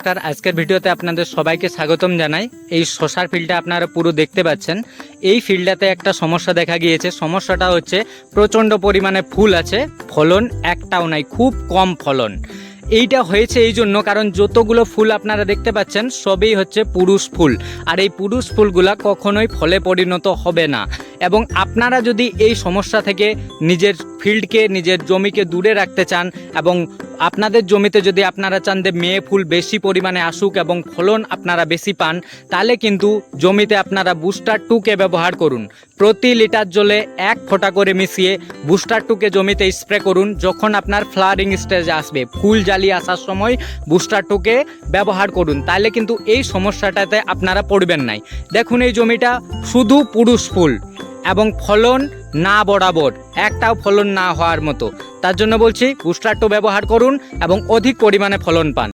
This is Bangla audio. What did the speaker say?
নমস্কার, আজকের ভিডিওতে আপনাদের সবাইকে স্বাগতম জানাই। এই শশার ফিল্ডটা আপনারা পুরো দেখতে পাচ্ছেন। এই ফিল্ডটাতে একটা সমস্যা দেখা গিয়েছে। সমস্যাটা হচ্ছে প্রচণ্ড পরিমাণে ফুল আছে, ফলন একটাও নাই, খুব কম ফলন। এইটা হয়েছে এই জন্য কারণ যতগুলো ফুল আপনারা দেখতে পাচ্ছেন সবই হচ্ছে পুরুষ ফুল, আর এই পুরুষ ফুলগুলা কখনোই ফলে পরিণত হবে না। এবং আপনারা যদি এই সমস্যা থেকে নিজের ফিল্ডকে, নিজের জমিকে দূরে রাখতে চান এবং আপনাদের জমিতে যদি আপনারা চান যে মেয়ে ফুল বেশি পরিমাণে আসুক এবং ফলন আপনারা বেশি পান, তাহলে কিন্তু জমিতে আপনারা বুস্টার 2কে ব্যবহার করুন। প্রতি লিটার জলে 1 ফোঁটা করে মিশিয়ে বুস্টার 2কে জমিতে স্প্রে করুন। যখন আপনার ফ্লাওয়ারিং স্টেজে আসবে, ফুল জালি আসার সময় বুস্টার 2কে ব্যবহার করুন, তাহলে কিন্তু এই সমস্যাটাতে আপনারা পড়বেন নাই। দেখুন এই জমিটা শুধু পুরুষ ফুল এবং ফলন না বরাবর, একটাও ফলন না হওয়ার মতো। তার জন্য বলছি বুস্টার 2 ব্যবহার করুন এবং অধিক পরিমাণে ফলন পান।